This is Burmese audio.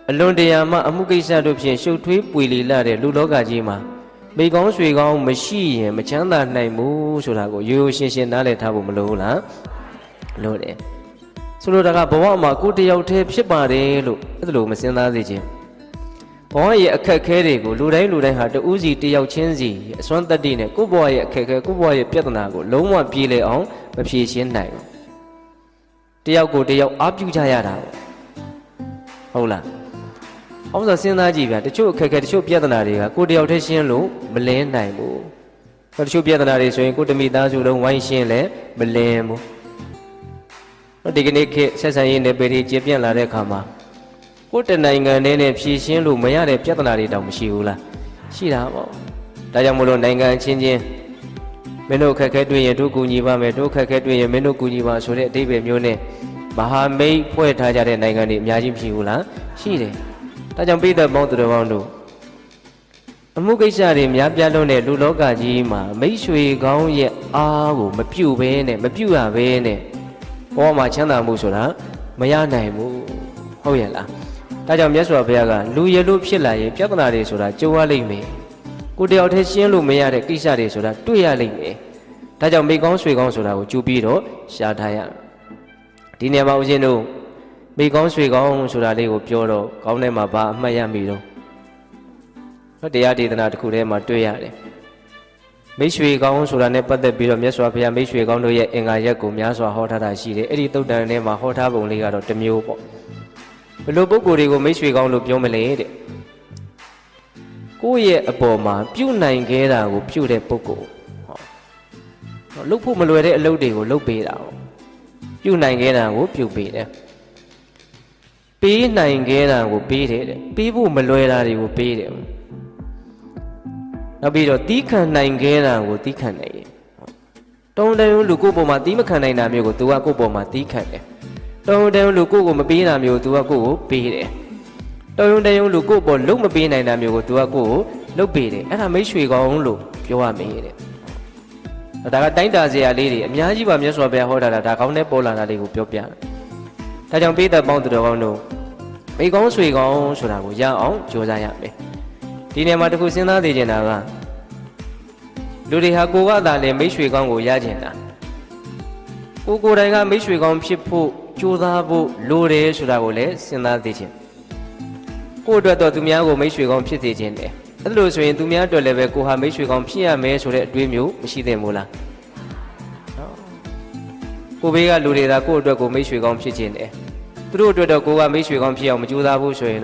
အလွန်တရာမှအမှုကိစ္စတို့ဖြင့်ရှုပ်ထွေးပွေလီလာတဲ့လူလောကကြီးမှာမိကောင်းဆွေကောင်းမရှိရင်မချမ်းသာနိုင်ဘူးဆိုတာကိုရိုးရိုးရှင်းရှင်းနားလည်ထားဖို့မလိုဘူးလားလို့တယ်ဆိုလိုတာကဘဝမှာကိုယ်တယောက်တည်းဖြစ်ပါတယ်လို့အဲ့ဒါလိုမစင်စားစေခြင်းဘဝရဲ့အခက်အခဲတွေကိုလူတိုင်းဟာတဦးစီတယောက်ချင်းစီအစွမ်းတတ္တိနဲ့ကိုယ့်ဘဝရဲ့အခက်အခဲကိုယ့်ဘဝရဲ့ပြဿနာကိုလုံးဝပြေလည်အောင်မဖြေရှင်းနိုင်ဘူးတယောက်ကိုတယောက်အားပြုကြရတာဟုတ်လားအောင်ဆိုစဉ်းစားကြည့်ဗျာတချို့အခက်အခဲတချို့ပြဿနာတွေကကိုယ်တယောက်တည်းရှင်းလို့မလင်းနိုင်ဘူးတချို့ပြဿနာတွေဆိုရင်ကိုယ်တမိသားစုလုံးဝိုင်းရှင်းလဲမလင်းဘူးဒီကနေ့ခေတ်ဆက်ဆံရေးနယ်ပယ်တွေကျပြန့်လာတဲ့အခါမှာကိုယ်တနိုင်ငံနဲ့ဖြည့်ရှင်းလို့မရတဲ့ပြဿနာတွေတောင်မရှိဘူးလားရှိတာပေါ့ဒါကြောင့်မလို့နိုင်ငံချင်းချင်းမင်းတို့ခက်ခဲတွေ့ရင်တို့ကူညီပါမယ်တို့ခက်ခဲတွေ့ရင်မင်းတို့ကူညီပါဆိုတဲ့အဓိပ္ပာယ်မျိုးနဲ့မဟာမိတ်ဖွဲ့ထားကြတဲ့နိုင်ငံတွေအများကြီးမရှိဘူးလားရှိတယ်ဒါကြောင့်ပိဿပေါင်းသူတော်ကောင်းတို့အမှုကိစ္စတွေများပြားလုံးတဲ့လူလောကကြီးမှာမိတ်ဆွေကောင်းရဲ့အားကိုမပြုတ်ဘဲနဲ့မပြုတ်ရဘဲနဲ့ဘောမှာချမ်းသာမှုဆိုတာမရနိုင်ဘူးဟုတ်ရဲ့လားဒါကြောင့်မြတ်စွာဘုရားကလူရလို့ဖြစ်လာရင်ပြဿနာတွေဆိုတာကြုံရလိမ့်မယ်ကိုတယောက်တည်းရှင်းလို့မရတဲ့ကိစ္စတွေဆိုတာတွေ့ရလိမ့်မယ်ဒါကြောင့်မိကောင်းဆွေကောင်းဆိုတာကိုကြိုးပြီးတော့ရှားထားရဒီနေရာမှာဦးဇင်းတို့မိကောင်းဆွေကောင်းဆိုတာလေးကိုပြောတော့ကောင်းထဲမှာဘာအမှတ်ရမိတော့တရားဒေသနာတစ်ခုထဲမှာတွေ့ရတယ်မိတ်ဆွေကောင်းဆိုတာနဲ့ပတ်သက်ပြီးတော့မြတ်စွာဘုရားမိတ်ဆွေကောင်းတို့ရဲ့အင်္ဂါရက်ကိုများစွာဟောထားတာရှိတယ်အဲ့ဒီသုတ်တန်ထဲမှာဟောထားပုံလေးကတော့တစ်မျိုးပေါ့ဘယ်လိုပုဂ္ဂိုလ်တွေကိုမိတ်ဆွေကောင်းလို့ပြောမလဲတဲ့ကိုယ့်ရဲ့အပေါ်မှာပြုနိုင်ခဲ့တာကိုပြုတဲ့ပုဂ္ဂိုလ်ဟောလုပ်ဖို့မလွယ်တဲ့အလုပ်တွေကိုလုပ်ပေးတာပေါ့ပြုနိုင်ခဲ့တာကိုပြုပေးတယ်ပေးနိုင်ခဲ့တာကိုပေးတယ်တဲ့ပေးဖို့မလွယ်တာတွေကိုပေးတယ်နောက်ပြီးတော့တီးခံနိုင်ခဲ့တာကိုတီးခံနိုင်တယ်တုံးတုံးလူကိုယ့်ပေါ်မှာတီးမခံနိုင်တာမျိုးကို तू ကကိုယ့်ပေါ်မှာတီးခံတယ်တုံးတုံးလူကိုယ့်ကိုမပေးတာမျိုး तू ကကိုယ့်ကိုပေးတယ်တုံးတုံးလူကိုယ့်ပေါ်လုံးမပေးနိုင်တာမျိုးကို तू ကကိုယ့်ကိုလုပ်ပေးတယ်အဲ့ဒါမိတ်ဆွေကောင်းလို့ပြောရမယ်တဲ့ဒါကတိုင်းတာစရာလေးတွေအများကြီးပါမြတ်စွာဘုရားဟောတာဒါကောင်းတဲ့ပေါ်လာတာလေးကိုပြောပြတယ်ဒါကြောင့်ပိဿပေါင်းသူတော်ကောင်းတို့မိကောင်းဆွေကောင်းဆိုတာကိုရအောင်ကြိုးစားရမယ်ဒီနေရာမှာတခုစဉ်းစားသိချင်တာကလူတွေဟာကိုယ်ကသာလေမိတ်ဆွေကောင်းကိုရချင်တာကိုယ်တိုင်ကမိတ်ဆွေကောင်းဖြစ်ဖို့ကြိုးစားဖို့လိုတယ်ဆိုတာကိုလည်းစဉ်းစားသိချင်ကိုယ့်အတွက်တော့သူများကိုမိတ်ဆွေကောင်းဖြစ်စေခြင်းတယ်အဲ့လိုဆိုရင်သူများအတွက်လည်းပဲကိုဟာမိတ်ဆွေကောင်းဖြစ်ရမယ်ဆိုတဲ့အတွေးမျိုးမရှိသင့်ဘူးလားကိုဘေးကလူတွေသာကိုယ့်အတွက်ကိုမိတ်ဆွေကောင်းဖြစ်ခြင်းတယ်သူတို့အတွက်တော့ကိုကမိတ်ဆွေကောင်းဖြစ်အောင်မကြိုးစားဘူးဆိုရင်